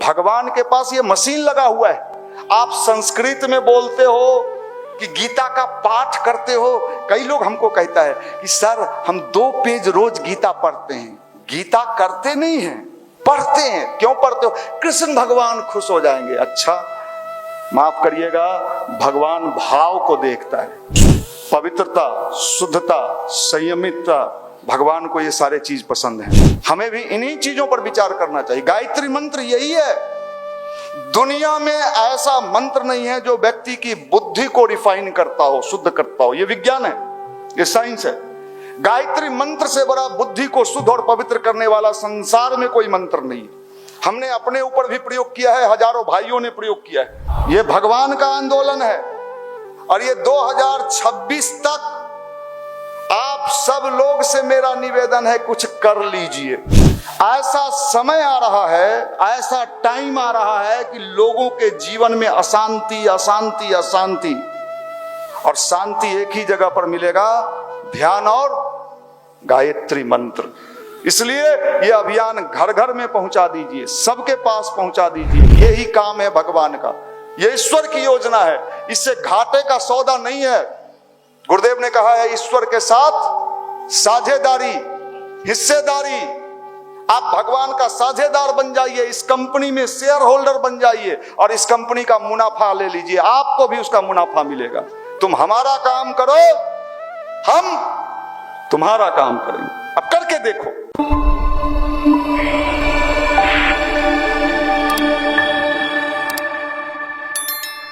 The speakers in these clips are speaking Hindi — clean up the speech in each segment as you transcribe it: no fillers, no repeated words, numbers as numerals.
भगवान के पास ये मशीन लगा हुआ है। आप संस्कृत में बोलते हो कि गीता का पाठ करते हो। कई लोग हमको कहता है कि सर हम 2 पेज रोज गीता पढ़ते हैं। गीता करते नहीं हैं, पढ़ते हैं। क्यों पढ़ते हो? कृष्ण भगवान खुश हो जाएंगे। अच्छा, माफ करिएगा, भगवान भाव को देखता है, पवित्रता, शुद्धता, संयमितता। भगवान को ये सारे चीज पसंद है। हमें भी इन्हीं चीजों पर विचार करना चाहिए। गायत्री मंत्र यही है। दुनिया में ऐसा मंत्र नहीं है जो व्यक्ति की बुद्धि को रिफाइन करता हो, शुद्ध करता हो। ये विज्ञान है, ये साइंस है। गायत्री मंत्र से बड़ा बुद्धि को शुद्ध और पवित्र करने वाला संसार में कोई मंत्र नहीं है। हमने अपने ऊपर भी प्रयोग किया है, हजारों भाइयों ने प्रयोग किया है। ये भगवान का आंदोलन है और ये 2026 तक आप सब लोग से मेरा निवेदन है, कुछ कर लीजिए। ऐसा समय आ रहा है, ऐसा टाइम आ रहा है कि लोगों के जीवन में अशांति अशांति अशांति, और शांति एक ही जगह पर मिलेगा, ध्यान और गायत्री मंत्र। इसलिए ये अभियान घर घर में पहुंचा दीजिए, सबके पास पहुंचा दीजिए। यही काम है भगवान का, ये ईश्वर की योजना है। इससे घाटे का सौदा नहीं है। गुरुदेव ने कहा है ईश्वर के साथ साझेदारी, हिस्सेदारी। आप भगवान का साझेदार बन जाइए, इस कंपनी में शेयर होल्डर बन जाइए और इस कंपनी का मुनाफा ले लीजिए, आपको भी उसका मुनाफा मिलेगा। तुम हमारा काम करो, हम तुम्हारा काम करेंगे। अब करके देखो।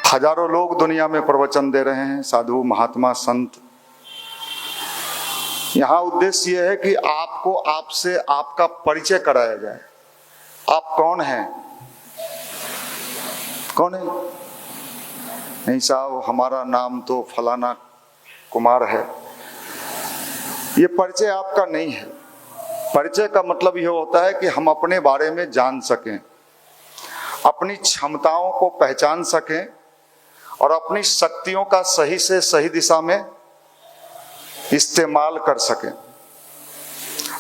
हजारों लोग दुनिया में प्रवचन दे रहे हैं, साधु, महात्मा, संत। यहां उद्देश्य यह है कि आपको आपसे आपका परिचय कराया जाए। आप कौन हैं? कौन है? नहीं साहब, हमारा नाम तो फलाना कुमार है। ये परिचय आपका नहीं है। परिचय का मतलब यह होता है कि हम अपने बारे में जान सकें, अपनी क्षमताओं को पहचान सकें और अपनी शक्तियों का सही से सही दिशा में इस्तेमाल कर सकें।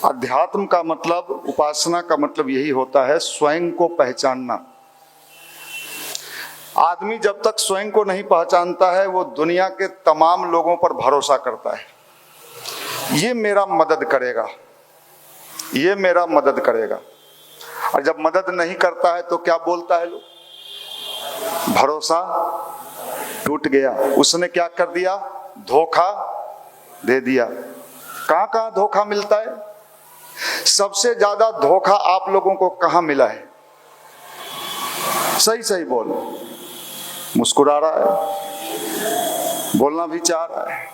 अध्यात्म का मतलब, उपासना का मतलब यही होता है, स्वयं को पहचानना। आदमी जब तक स्वयं को नहीं पहचानता है वो दुनिया के तमाम लोगों पर भरोसा करता है। ये मेरा मदद करेगा, ये मेरा मदद करेगा। और जब मदद नहीं करता है तो क्या बोलता है लोग? भरोसा टूट गया, उसने क्या कर दिया? धोखा दे दिया। कहां कहां धोखा मिलता है? सबसे ज्यादा धोखा आप लोगों को कहां मिला है? सही सही बोलो। मुस्कुरा रहा है, बोलना भी चाह रहा है,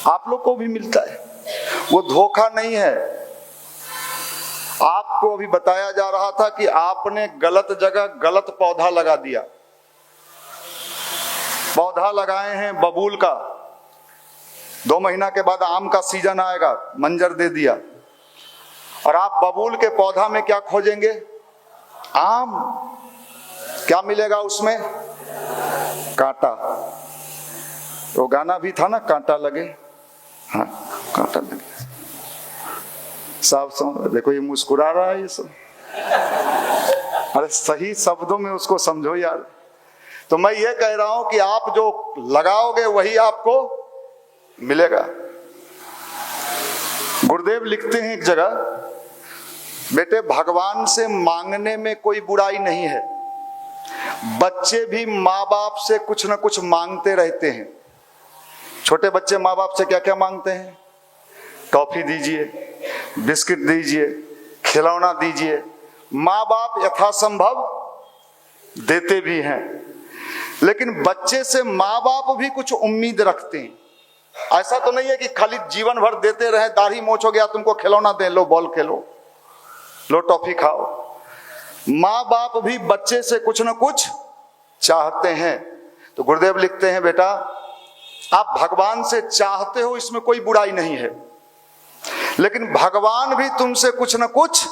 आप लोग को भी मिलता है। वो धोखा नहीं है। आपको अभी बताया जा रहा था कि आपने गलत जगह गलत पौधा लगा दिया। पौधा लगाए हैं बबूल का, 2 महीना के बाद आम का सीजन आएगा, मंजर दे दिया, और आप बबूल के पौधा में क्या खोजेंगे? आम। क्या मिलेगा उसमें? कांटा। तो गाना भी था ना, कांटा लगे। हाँ, कांटा लगे। साफ समझ, देखो ये मुस्कुरा रहा है ये सब। अरे सही शब्दों में उसको समझो यार। तो मैं ये कह रहा हूं कि आप जो लगाओगे वही आपको मिलेगा। गुरुदेव लिखते हैं एक जगह, बेटे भगवान से मांगने में कोई बुराई नहीं है। बच्चे भी माँ बाप से कुछ ना कुछ मांगते रहते हैं। छोटे बच्चे माँ बाप से क्या क्या मांगते हैं? टॉफी दीजिए, बिस्किट दीजिए, खिलौना दीजिए। माँ बाप यथासंभव देते भी हैं, लेकिन बच्चे से माँ बाप भी कुछ उम्मीद रखते हैं। ऐसा तो नहीं है कि खाली जीवन भर देते रहे, दाढ़ी मोछ हो गया तुमको खिलौना दे, लो बॉल खेलो, लो टॉफी खाओ। माँ बाप भी बच्चे से कुछ न कुछ चाहते हैं। तो गुरुदेव लिखते हैं, बेटा आप भगवान से चाहते हो, इसमें कोई बुराई नहीं है, लेकिन भगवान भी तुमसे कुछ न कुछ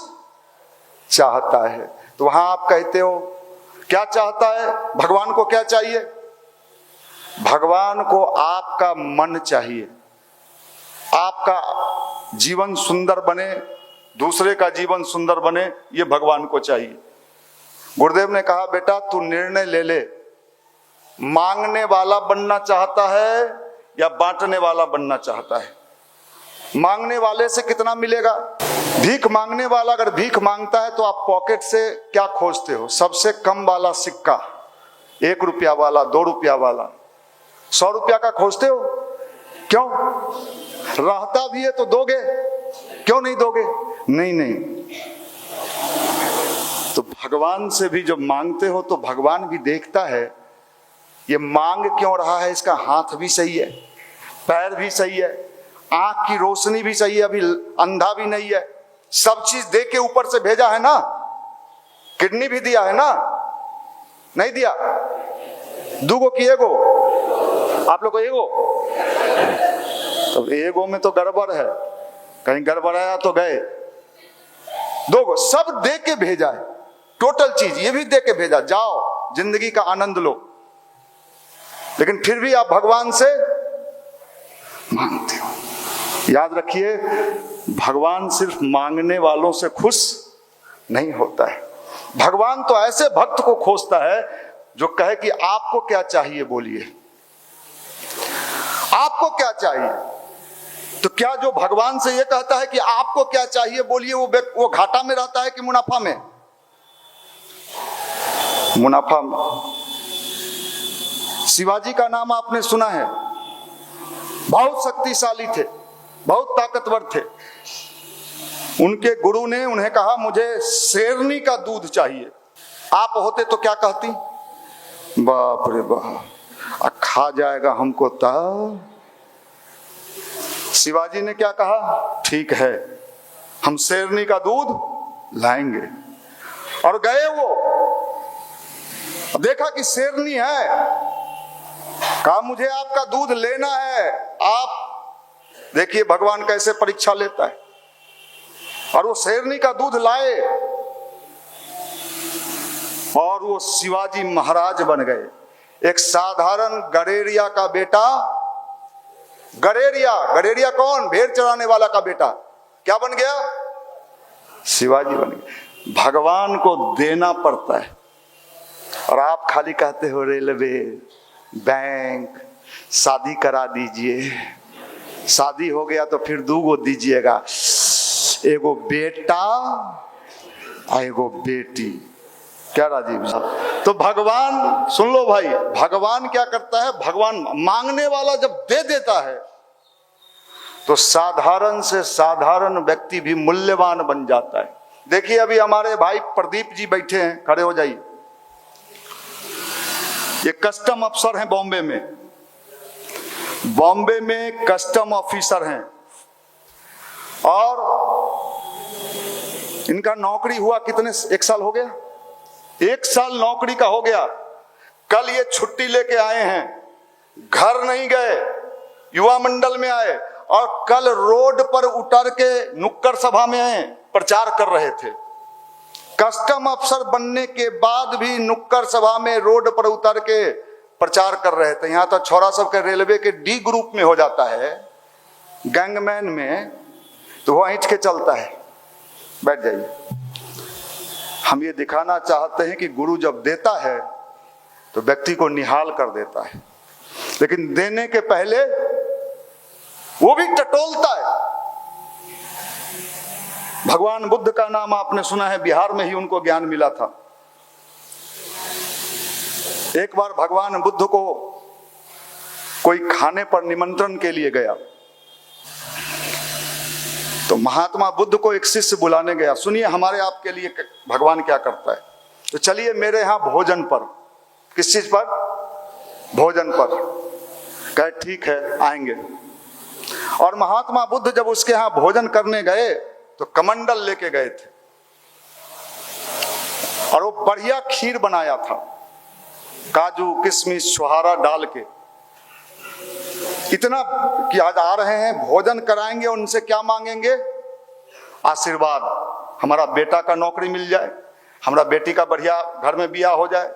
चाहता है। तो वहां आप कहते हो क्या चाहता है? भगवान को क्या चाहिए? भगवान को आपका मन चाहिए, आपका जीवन सुंदर बने, दूसरे का जीवन सुंदर बने, ये भगवान को चाहिए। गुरुदेव ने कहा, बेटा तू निर्णय ले ले, मांगने वाला बनना चाहता है या बांटने वाला बनना चाहता है। मांगने वाले से कितना मिलेगा? भीख मांगने वाला अगर भीख मांगता है तो आप पॉकेट से क्या खोजते हो? सबसे कम वाला सिक्का, 1 रुपया वाला, 2 रुपया वाला, 100 रुपया का खोजते हो। क्यों? रहता भी है तो दोगे, क्यों नहीं दोगे? नहीं। तो भगवान से भी जब मांगते हो तो भगवान भी देखता है ये मांग क्यों रहा है, इसका हाथ भी सही है, पैर भी सही है, आंख की रोशनी भी सही है, अभी अंधा भी नहीं है, सब चीज दे के ऊपर से भेजा है ना, किडनी भी दिया है ना, नहीं दिया? 2 की एगो, आप लोग को एगो, तो एगो में तो गड़बड़ है, कहीं गड़बड़ाया तो गए। 2 सब दे के भेजा है, टोटल चीज ये भी दे के भेजा, जाओ जिंदगी का आनंद लो। लेकिन फिर भी आप भगवान से मांगते हो। याद रखिए, भगवान सिर्फ मांगने वालों से खुश नहीं होता है। भगवान तो ऐसे भक्त को खोजता है जो कहे कि आपको क्या चाहिए बोलिए, आपको क्या चाहिए। तो क्या जो भगवान से ये कहता है कि आपको क्या चाहिए बोलिए, वो घाटा में रहता है कि मुनाफा में? मुनाफा में। शिवाजी का नाम आपने सुना है, बहुत शक्तिशाली थे, बहुत ताकतवर थे। उनके गुरु ने उन्हें कहा, मुझे शेरनी का दूध चाहिए। आप होते तो क्या कहती? बाप रे बाप, खा जाएगा हमको तब। शिवाजी ने क्या कहा? ठीक है, हम शेरनी का दूध लाएंगे। और गए वो, देखा कि शेरनी है, कहा मुझे आपका दूध लेना है। आप देखिए भगवान कैसे परीक्षा लेता है। और वो शेरनी का दूध लाए और वो शिवाजी महाराज बन गए। एक साधारण गडेरिया का बेटा, गडेरिया कौन? भेड़ चराने वाला का बेटा, क्या बन गया? शिवाजी बन गया। भगवान को देना पड़ता है। और आप खाली कहते हो रेलवे, बैंक, शादी करा दीजिए, शादी हो गया तो फिर 2 दीजिएगा, एगो बेटा और एगो बेटी। क्या राजीव साहब? तो भगवान, सुन लो भाई, भगवान क्या करता है? भगवान मांगने वाला जब दे देता है तो साधारण से साधारण व्यक्ति भी मूल्यवान बन जाता है। देखिए अभी हमारे भाई प्रदीप जी बैठे हैं, खड़े हो जाइए। ये कस्टम अफसर हैं बॉम्बे में, बॉम्बे में कस्टम ऑफिसर हैं। और इनका नौकरी हुआ कितने, 1 साल हो गया, 1 साल नौकरी का हो गया। कल ये छुट्टी लेके आए हैं, घर नहीं गए, युवा मंडल में आए और कल रोड पर उतर के नुक्कड़ सभा में प्रचार कर रहे थे। कस्टम अफसर बनने के बाद भी नुक्कड़ सभा में रोड पर उतर के प्रचार कर रहे थे। यहां तो छोरा सब के रेलवे के डी ग्रुप में हो जाता है, गैंगमैन में, तो वो ऐंठ के चलता है। बैठ जाइए। हम ये दिखाना चाहते हैं कि गुरु जब देता है तो व्यक्ति को निहाल कर देता है, लेकिन देने के पहले वो भी टटोलता है। भगवान बुद्ध का नाम आपने सुना है, बिहार में ही उनको ज्ञान मिला था। एक बार भगवान बुद्ध को कोई खाने पर निमंत्रण के लिए गया, तो महात्मा बुद्ध को एक शिष्य बुलाने गया। सुनिए हमारे आपके लिए भगवान क्या करता है। तो चलिए मेरे यहां भोजन पर। किस चीज पर? भोजन पर। कहे ठीक है, आएंगे। और महात्मा बुद्ध जब उसके यहां भोजन करने गए तो कमंडल लेके गए थे और वो बढ़िया खीर बनाया था, काजू किशमिश छुहारा डाल के। इतना कि आज आ रहे हैं, भोजन कराएंगे, उनसे क्या मांगेंगे? आशीर्वाद। हमारा बेटा का नौकरी मिल जाए, हमारा बेटी का बढ़िया घर में बियाह हो जाए,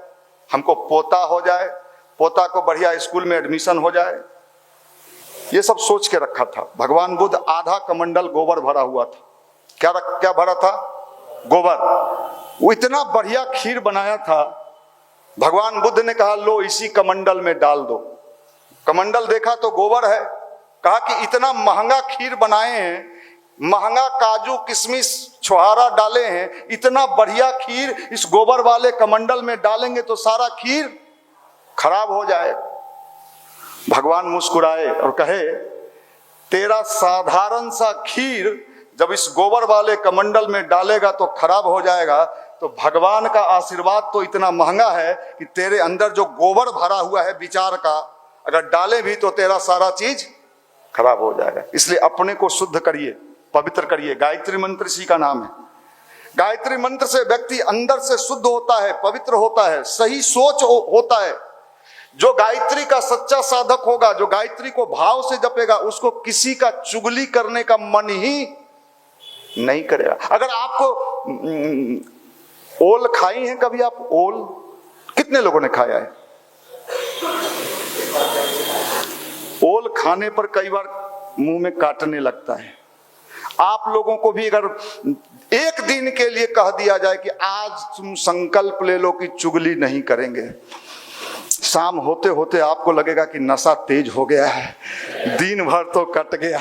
हमको पोता हो जाए, पोता को बढ़िया स्कूल में एडमिशन हो जाए। ये सब सोच के रखा था। भगवान बुद्ध आधा कमंडल गोबर भरा हुआ था। क्या भरा था? गोबर। वो इतना बढ़िया खीर बनाया था। भगवान बुद्ध ने कहा लो इसी कमंडल में डाल दो। कमंडल देखा तो गोबर है। कहा कि इतना महंगा खीर बनाए हैं, महंगा काजू किशमिश छुहारा डाले हैं, इतना बढ़िया खीर इस गोबर वाले कमंडल में डालेंगे तो सारा खीर खराब हो जाए। भगवान मुस्कुराए और कहे तेरा साधारण सा खीर जब इस गोबर वाले कमंडल में डालेगा तो खराब हो जाएगा, तो भगवान का आशीर्वाद तो इतना महंगा है कि तेरे अंदर जो गोबर भरा हुआ है विचार का, अगर डाले भी तो तेरा सारा चीज खराब हो जाएगा। इसलिए अपने को शुद्ध करिए, पवित्र करिए। गायत्री मंत्र इसी का नाम है। गायत्री मंत्र से व्यक्ति अंदर से शुद्ध होता है, पवित्र होता है, सही सोच होता है। जो गायत्री का सच्चा साधक होगा, जो गायत्री को भाव से जपेगा, उसको किसी का चुगली करने का मन ही नहीं करेगा। अगर आपको ओल खाई है कभी आप? ओल कितने लोगों ने खाया है? ओल खाने पर कई बार मुंह में काटने लगता है। आप लोगों को भी अगर एक दिन के लिए कह दिया जाए कि आज तुम संकल्प ले लो कि चुगली नहीं करेंगे, शाम होते होते आपको लगेगा कि नशा तेज हो गया है, दिन भर तो कट गया।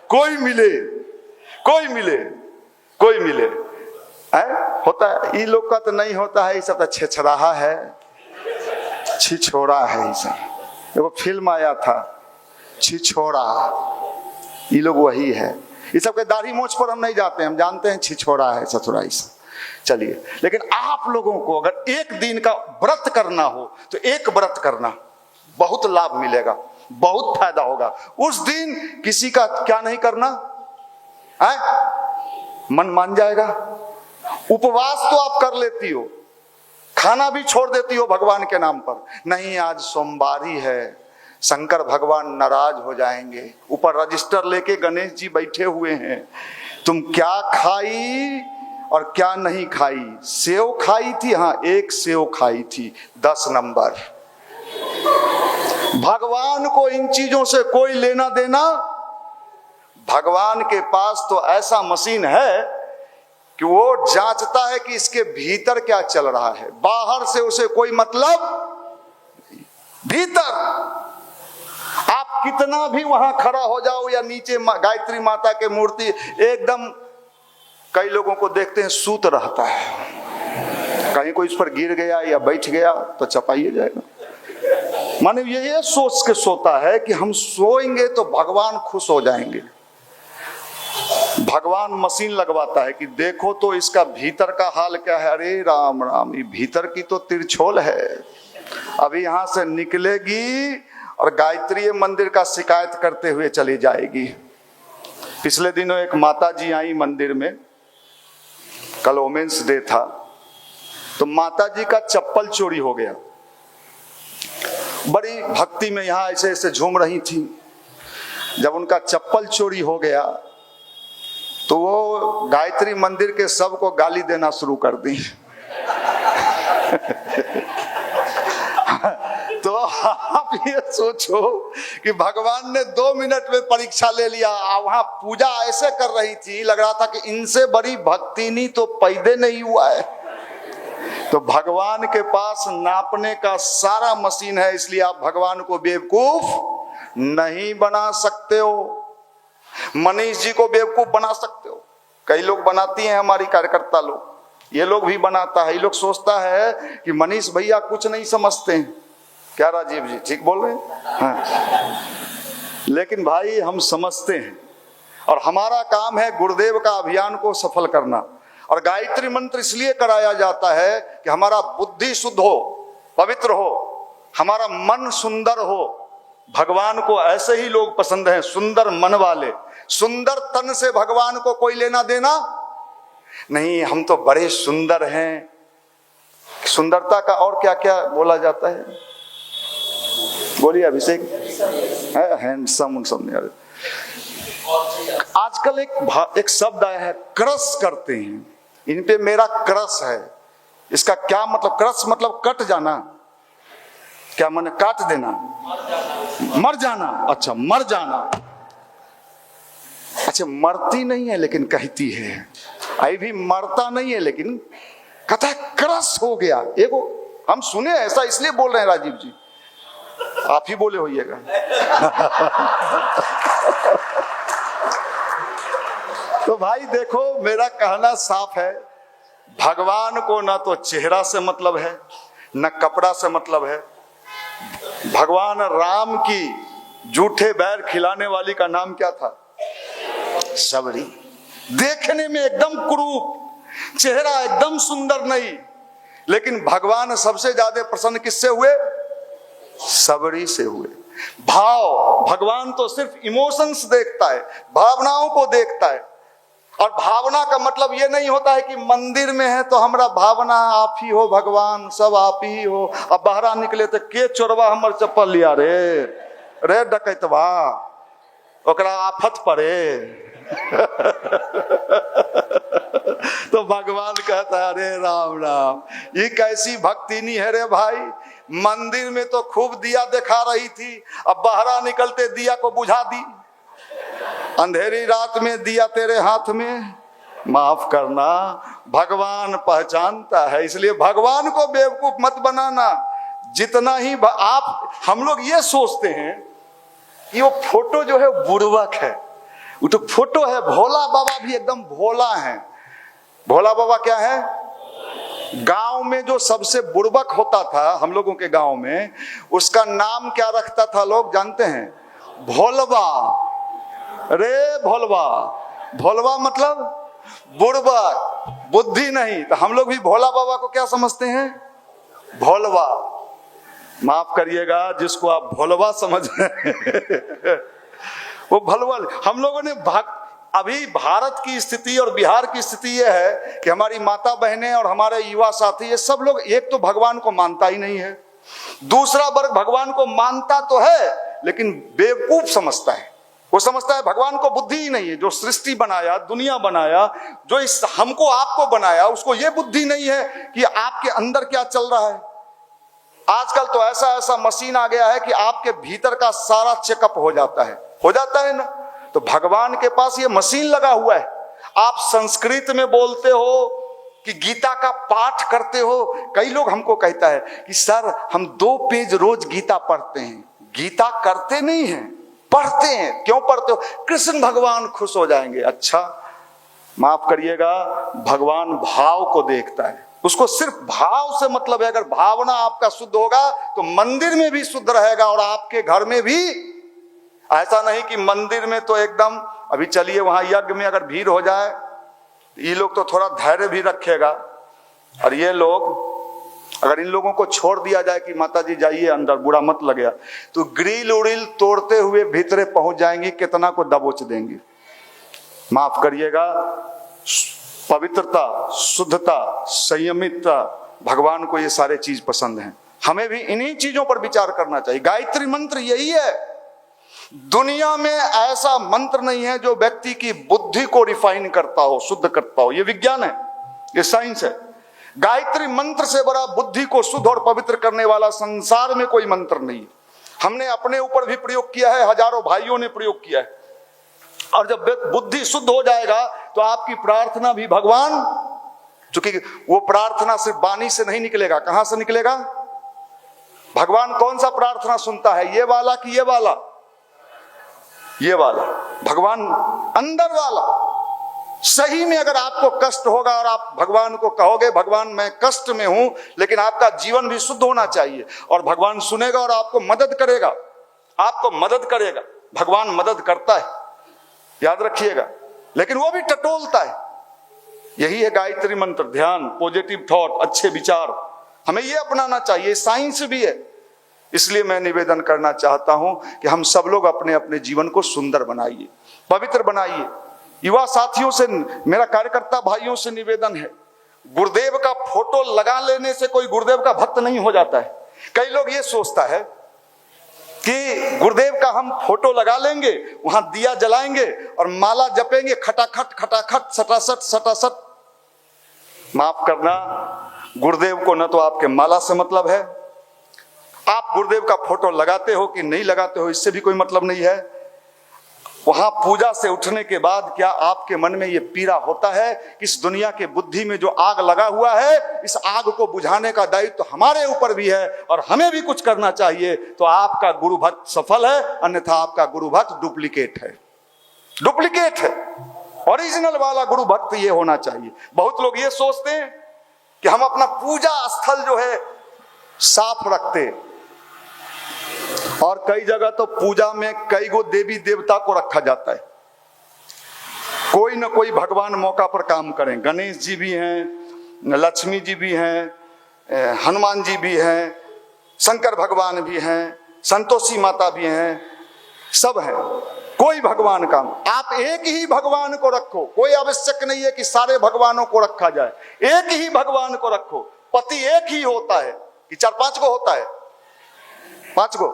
कोई मिले कोई मिले कोई मिले होता है। ये लोग का तो नहीं होता है, ये सब तो छेछराहा है, छिछोड़ा है। ये सब देखो फिल्म आया था छिछोड़ा, ये लोग वही है। ये सब के दाढ़ी मोछ पर हम नहीं जाते, हम जानते हैं छिछोड़ा है ससुरा। चलिए, लेकिन आप लोगों को अगर एक दिन का व्रत करना हो तो एक व्रत करना, बहुत लाभ मिलेगा, बहुत फायदा होगा। उस दिन किसी का क्या नहीं करना है, मन मान जाएगा। उपवास तो आप कर लेती हो, खाना भी छोड़ देती हो भगवान के नाम पर। नहीं, आज सोमवारी है, शंकर भगवान नाराज हो जाएंगे। ऊपर रजिस्टर लेके गणेश जी बैठे हुए हैं, तुम क्या खाई और क्या नहीं खाई। सेव खाई थी, हाँ एक सेव खाई थी, 10 नंबर। भगवान को इन चीजों से कोई लेना देना। भगवान के पास तो ऐसा मशीन है कि वो जांचता है कि इसके भीतर क्या चल रहा है, बाहर से उसे कोई मतलब नहीं। भीतर आप कितना भी वहां खड़ा हो जाओ या नीचे गायत्री माता के मूर्ति एकदम, कई लोगों को देखते हैं सूत रहता है, कहीं कोई इस पर गिर गया या बैठ गया तो चपाइए जाएगा। माने ये सोच के सोता है कि हम सोएंगे तो भगवान खुश हो जाएंगे। भगवान मशीन लगवाता है कि देखो तो इसका भीतर का हाल क्या है। अरे राम राम, ये भीतर की तो तिरछोल है, अभी यहां से निकलेगी और गायत्री मंदिर का शिकायत करते हुए चली जाएगी। पिछले दिनों एक माता जी आई मंदिर में, कल वोमेन्स डे था, तो माता जी का चप्पल चोरी हो गया। बड़ी भक्ति में यहां ऐसे ऐसे झूम रही थी। जब उनका चप्पल चोरी हो गया तो वो गायत्री मंदिर के सबको गाली देना शुरू कर दी। तो आप ये सोचो कि भगवान ने 2 मिनट में परीक्षा ले लिया। वहां पूजा ऐसे कर रही थी, लग रहा था कि इनसे बड़ी भक्ति नहीं तो पैदे नहीं हुआ है। तो भगवान के पास नापने का सारा मशीन है, इसलिए आप भगवान को बेवकूफ नहीं बना सकते हो। मनीष जी को बेवकूफ बना सकते हो, कई लोग बनाती हैं, हमारी कार्यकर्ता लोग, ये लोग भी बनाता है। ये लोग सोचता है कि मनीष भैया कुछ नहीं समझते हैं। क्या राजीव जी ठीक बोल रहे हैं? हाँ। लेकिन भाई हम समझते हैं और हमारा काम है गुरुदेव का अभियान को सफल करना। और गायत्री मंत्र इसलिए कराया जाता है कि हमारा बुद्धि शुद्ध हो, पवित्र हो, हमारा मन सुंदर हो। भगवान को ऐसे ही लोग पसंद हैं, सुंदर मन वाले। सुंदर तन से भगवान को कोई लेना देना नहीं। हम तो बड़े सुंदर हैं। सुंदरता का और क्या क्या बोला जाता है, बोलिए अभिषेक। हैंडसम समझ। आजकल एक शब्द आया है, क्रश करते हैं, इन पे मेरा क्रश है। इसका क्या मतलब? क्रश मतलब कट जाना, क्या माने? काट देना, मर जाना। अच्छा, मर जाना। अच्छा, मरती नहीं है लेकिन कहती है अभी भी मरता नहीं है, लेकिन कहता है क्रश हो गया। एगो हम सुने ऐसा इसलिए बोल रहे हैं राजीव जी, आप ही बोले होइएगा। तो भाई देखो, मेरा कहना साफ है, भगवान को ना तो चेहरा से मतलब है, न कपड़ा से मतलब है। भगवान राम की जूठे बैर खिलाने वाली का नाम क्या था? सबरी। देखने में एकदम कुरूप, चेहरा एकदम सुंदर नहीं, लेकिन भगवान सबसे ज्यादा प्रसन्न किससे हुए? सबरी से हुए। भाव, भगवान तो सिर्फ इमोशंस देखता है, भावनाओं को देखता है। और भावना का मतलब ये नहीं होता है कि मंदिर में है तो हमारा भावना आप ही हो भगवान, सब आप ही हो। अब बाहर निकले तो के चोरवा हमर चप्पल लिया रे, रे डकैतवा, ओकरा आफत पड़े। तो भगवान कहता है अरे राम राम, ये कैसी भक्ति नहीं है रे भाई। मंदिर में तो खूब दिया दिखा रही थी, अब बाहर निकलते दिया को बुझा दी। अंधेरी रात में दिया तेरे हाथ में, माफ करना, भगवान पहचानता है। इसलिए भगवान को बेवकूफ मत बनाना। जितना ही आप, हम लोग ये सोचते हैं कि वो फोटो जो है बुड़बक है, वो तो फोटो है। भोला बाबा भी एकदम भोला है। भोला बाबा क्या है? गांव में जो सबसे बुड़बक होता था हम लोगों के गांव में, उसका नाम क्या रखता था लोग जानते हैं? भोलवा। रे भोलवा, भोलवा मतलब बुड़बक, बुद्धि नहीं। तो हम लोग भी भोला बाबा को क्या समझते हैं? भोलवा। माफ करिएगा जिसको आप भोलवा समझ रहे हैं, वो भोलवा। हम लोगों ने अभी भारत की स्थिति और बिहार की स्थिति यह है कि हमारी माता बहनें और हमारे युवा साथी, ये सब लोग एक तो भगवान को मानता ही नहीं है, दूसरा वर्ग भगवान को मानता तो है लेकिन बेवकूफ समझता है। वो समझता है भगवान को बुद्धि ही नहीं है। जो सृष्टि बनाया, दुनिया बनाया, जो इस हमको आपको बनाया, उसको ये बुद्धि नहीं है कि आपके अंदर क्या चल रहा है। आजकल तो ऐसा ऐसा मशीन आ गया है कि आपके भीतर का सारा चेकअप हो जाता है ना। तो भगवान के पास ये मशीन लगा हुआ है। आप संस्कृत में बोलते हो कि गीता का पाठ करते हो। कई लोग हमको कहता है कि सर हम 2 पेज रोज गीता पढ़ते हैं। गीता करते नहीं हैं, पढ़ते हैं। क्यों पढ़ते हो? कृष्ण भगवान खुश हो जाएंगे। अच्छा, माफ करिएगा, भगवान भाव को देखता है, उसको सिर्फ भाव से मतलब है। अगर भावना आपका शुद्ध होगा तो मंदिर में भी शुद्ध रहेगा और आपके घर में भी। ऐसा नहीं कि मंदिर में तो एकदम, अभी चलिए वहां यज्ञ में अगर भीड़ हो जाए, ये लोग तो थोड़ा धैर्य भी रखेगा, और ये लोग, अगर इन लोगों को छोड़ दिया जाए कि माता जी जाइए अंदर, बुरा मत लगेगा, तो ग्रिल उड़िल तोड़ते हुए भीतरे पहुंच जाएंगे, कितना को दबोच देंगे। माफ करिएगा, पवित्रता, शुद्धता, संयमितता, भगवान को ये सारे चीज पसंद हैं। हमें भी इन्हीं चीजों पर विचार करना चाहिए। गायत्री मंत्र यही है। दुनिया में ऐसा मंत्र नहीं है जो व्यक्ति की बुद्धि को रिफाइन करता हो, शुद्ध करता हो। ये विज्ञान है, ये साइंस है। गायत्री मंत्र से बड़ा बुद्धि को शुद्ध और पवित्र करने वाला संसार में कोई मंत्र नहीं। हमने अपने ऊपर भी प्रयोग किया है, हजारों भाइयों ने प्रयोग किया है। और जब बुद्धि शुद्ध हो जाएगा तो आपकी प्रार्थना भी भगवान, चूंकि वो प्रार्थना सिर्फ वाणी से नहीं निकलेगा, कहां से निकलेगा? भगवान कौन सा प्रार्थना सुनता है? ये वाला कि ये वाला? ये वाला। भगवान अंदर वाला। सही में अगर आपको कष्ट होगा और आप भगवान को कहोगे भगवान मैं कष्ट में हूं, लेकिन आपका जीवन भी शुद्ध होना चाहिए, और भगवान सुनेगा और आपको मदद करेगा। आपको मदद करेगा, भगवान मदद करता है, याद रखिएगा। लेकिन वो भी टटोलता है। यही है गायत्री मंत्र, ध्यान, पॉजिटिव थॉट, अच्छे विचार, हमें ये अपनाना चाहिए। साइंस भी है। इसलिए मैं निवेदन करना चाहता हूं कि हम सब लोग अपने अपने जीवन को सुंदर बनाइए, पवित्र बनाइए। युवा साथियों से, मेरा कार्यकर्ता भाइयों से निवेदन है, गुरुदेव का फोटो लगा लेने से कोई गुरुदेव का भक्त नहीं हो जाता है। कई लोग ये सोचता है कि गुरुदेव का हम फोटो लगा लेंगे, वहां दिया जलाएंगे और माला जपेंगे, खटाखट खटाखट सटासट सटासट। माफ करना, गुरुदेव को न तो आपके माला से मतलब है, आप गुरुदेव का फोटो लगाते हो कि नहीं लगाते हो इससे भी कोई मतलब नहीं है। वहां पूजा से उठने के बाद क्या आपके मन में यह पीड़ा होता है कि इस दुनिया के बुद्धि में जो आग लगा हुआ है, इस आग को बुझाने का दायित्व तो हमारे ऊपर भी है और हमें भी कुछ करना चाहिए? तो आपका गुरु भक्त सफल है, अन्यथा आपका गुरु भक्त डुप्लीकेट है, डुप्लीकेट है। ओरिजिनल वाला गुरु भक्त ये होना चाहिए। बहुत लोग ये सोचते हैं कि हम अपना पूजा स्थल जो है साफ रखते, और कई जगह तो पूजा में कई गो देवी देवता को रखा जाता है। कोई ना कोई भगवान मौका पर काम करें। गणेश जी भी हैं, लक्ष्मी जी भी हैं, हनुमान जी भी हैं, शंकर भगवान भी हैं, संतोषी माता भी हैं, सब हैं। कोई भगवान का आप एक ही भगवान को रखो, कोई आवश्यक नहीं है कि सारे भगवानों को रखा जाए। एक ही भगवान को रखो। पति एक ही होता है कि 4-5 को होता है? 5 को।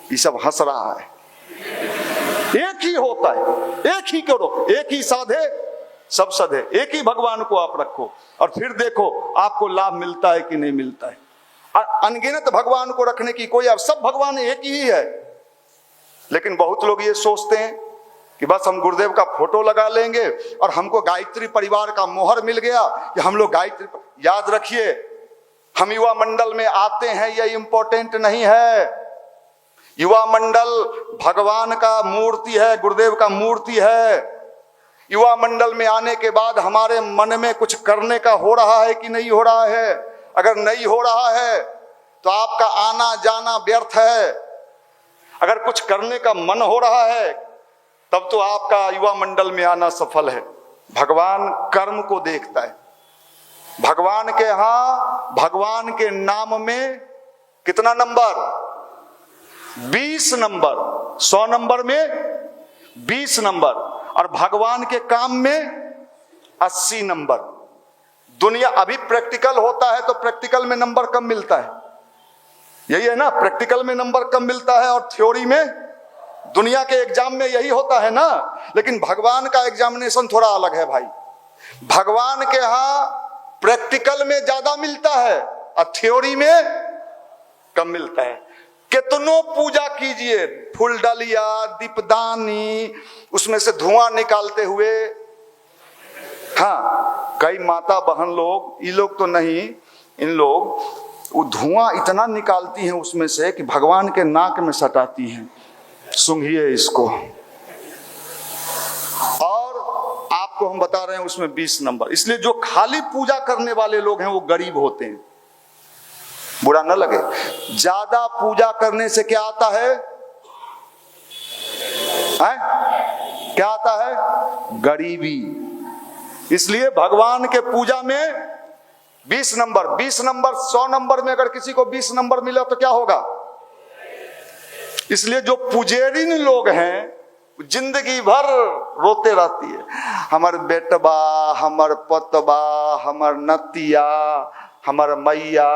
ये सब हंस रहा है। एक ही होता है, एक ही करो, एक ही साधे सब सधे। एक ही भगवान को आप रखो और फिर देखो आपको लाभ मिलता है कि नहीं मिलता है। अनगिनत भगवान को रखने की कोई, अब सब भगवान एक ही है। लेकिन बहुत लोग ये सोचते हैं कि बस हम गुरुदेव का फोटो लगा लेंगे और हमको गायत्री परिवार का मोहर मिल गया कि हम लोग गायत्री। याद रखिए, हम युवा मंडल में आते हैं यह इंपॉर्टेंट नहीं है। युवा मंडल भगवान का मूर्ति है, गुरुदेव का मूर्ति है। युवा मंडल में आने के बाद हमारे मन में कुछ करने का हो रहा है कि नहीं हो रहा है? अगर नहीं हो रहा है तो आपका आना जाना व्यर्थ है। अगर कुछ करने का मन हो रहा है तब तो आपका युवा मंडल में आना सफल है। भगवान कर्म को देखता है। भगवान के यहां, भगवान के नाम में कितना नंबर? 20 नंबर। 100 नंबर में 20 नंबर, और भगवान के काम में 80 नंबर। दुनिया अभी प्रैक्टिकल होता है तो प्रैक्टिकल में नंबर कम मिलता है, यही है ना? प्रैक्टिकल में नंबर कम मिलता है और थ्योरी में, दुनिया के एग्जाम में यही होता है ना। लेकिन भगवान का एग्जामिनेशन थोड़ा अलग है भाई। भगवान के यहां प्रैक्टिकल में ज्यादा मिलता है और थ्योरी में कम मिलता है। कितनों पूजा कीजिए, फूल डालिया, दीपदानी, उसमें से धुआं निकालते हुए। हाँ, कई माता बहन लोग, ये लोग तो नहीं, इन लोग वो धुआं इतना निकालती हैं उसमें से कि भगवान के नाक में सटाती हैं। सूंघिए इसको। और आपको हम बता रहे हैं उसमें 20 नंबर। इसलिए जो खाली पूजा करने वाले लोग हैं वो गरीब होते हैं। बुरा न लगे। ज्यादा पूजा करने से क्या आता है? क्या आता है? गरीबी। इसलिए भगवान के पूजा में 20 नंबर, 20 नंबर, 100 नंबर में अगर किसी को 20 नंबर मिला तो क्या होगा? इसलिए जो पुजेरिन लोग हैं जिंदगी भर रोते रहती है, हमर बेटबा, हमर पतबा, हमर नतिया, हमर मैया,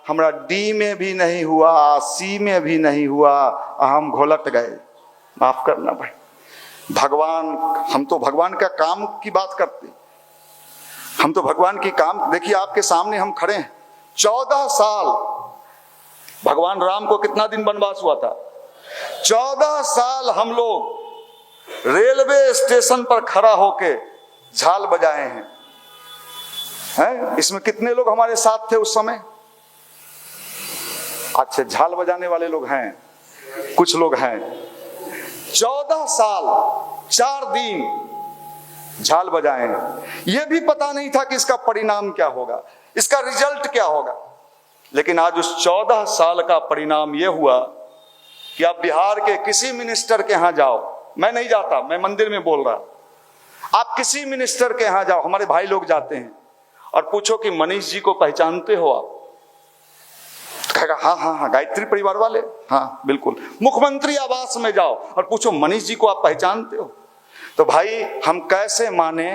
हमरा डी में भी नहीं हुआ, सी में भी नहीं हुआ, हम घोलट गए। माफ करना भाई। भगवान, हम तो भगवान का काम की बात करते, हम तो भगवान की काम। देखिए आपके सामने हम खड़े हैं। 14 साल भगवान राम को कितना दिन वनवास हुआ था? 14 साल हम लोग रेलवे स्टेशन पर खड़ा होके झाल बजाए हैं। इसमें कितने लोग हमारे साथ थे उस समय? अच्छे झाल बजाने वाले लोग हैं, कुछ लोग हैं। 14 साल 4 दिन झाल बजाए हैं। यह भी पता नहीं था कि इसका परिणाम क्या होगा, इसका रिजल्ट क्या होगा। लेकिन आज उस 14 साल का परिणाम यह हुआ कि आप बिहार के किसी मिनिस्टर के यहां जाओ, मैं नहीं जाता, मैं मंदिर में बोल रहा, आप किसी मिनिस्टर के यहां जाओ, हमारे भाई लोग जाते हैं, और पूछो कि मनीष जी को पहचानते हो आप? कहेगा हाँ हाँ हाँ, गायत्री परिवार वाले, हाँ बिल्कुल। मुख्यमंत्री आवास में जाओ और पूछो मनीष जी को आप पहचानते हो? तो भाई हम कैसे माने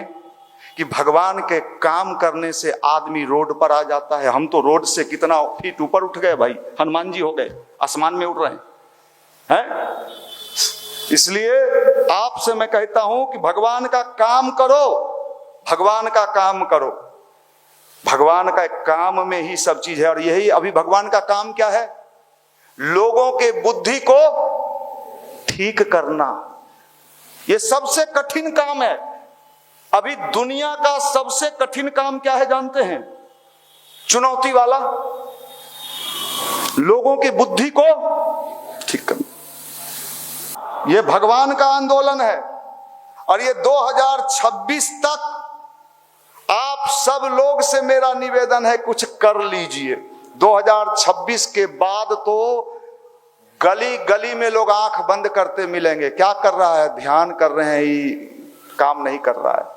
कि भगवान के काम करने से आदमी रोड पर आ जाता है? हम तो रोड से कितना फीट ऊपर उठ गए भाई, हनुमान जी हो गए, आसमान में उड़ रहे हैं। इसलिए आपसे मैं कहता हूं कि भगवान का काम करो, भगवान का काम करो। भगवान का काम में ही सब चीज है। और यही अभी भगवान का काम क्या है? लोगों के बुद्धि को ठीक करना। ये सबसे कठिन काम है। अभी दुनिया का सबसे कठिन काम क्या है जानते हैं? चुनौती वाला, लोगों की बुद्धि को ठीक करना। ये भगवान का आंदोलन है और ये 2026 तक आप सब लोग से मेरा निवेदन है, कुछ कर लीजिए। 2026 के बाद तो गली गली में लोग आंख बंद करते मिलेंगे। क्या कर रहा है? ध्यान कर रहे हैं, ही काम नहीं कर रहा है।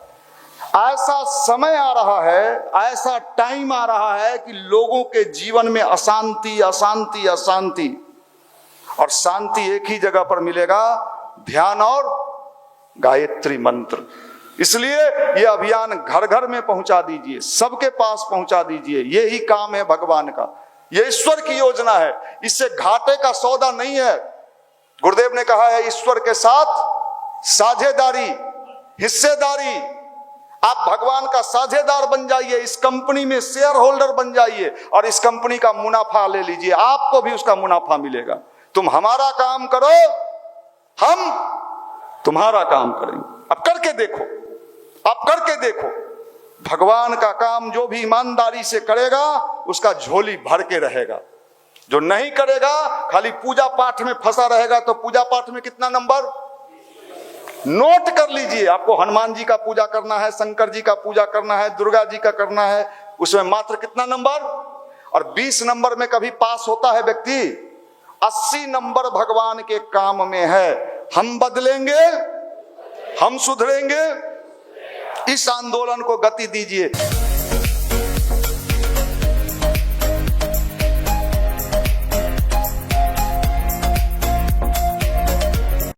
ऐसा समय आ रहा है, ऐसा टाइम आ रहा है कि लोगों के जीवन में अशांति अशांति अशांति, और शांति एक ही जगह पर मिलेगा, ध्यान और गायत्री मंत्र। इसलिए ये अभियान घर घर में पहुंचा दीजिए, सबके पास पहुंचा दीजिए। ये ही काम है भगवान का, ये ईश्वर की योजना है। इससे घाटे का सौदा नहीं है। गुरुदेव ने कहा है ईश्वर के साथ साझेदारी, हिस्सेदारी। आप भगवान का साझेदार बन जाइए, इस कंपनी में शेयर होल्डर बन जाइए और इस कंपनी का मुनाफा ले लीजिए, आपको भी उसका मुनाफा मिलेगा। तुम हमारा काम करो, हम तुम्हारा काम करेंगे। अब करके देखो, आप करके देखो। भगवान का काम जो भी ईमानदारी से करेगा उसका झोली भर के रहेगा। जो नहीं करेगा, खाली पूजा पाठ में फंसा रहेगा, तो पूजा पाठ में कितना नंबर? नोट कर लीजिए। आपको हनुमान जी का पूजा करना है, शंकर जी का पूजा करना है, दुर्गा जी का करना है, उसमें मात्र कितना नंबर? और 20 नंबर में कभी पास होता है व्यक्ति? 80 नंबर भगवान के काम में है। हम बदलेंगे, हम सुधरेंगे। इस आंदोलन को गति दीजिए।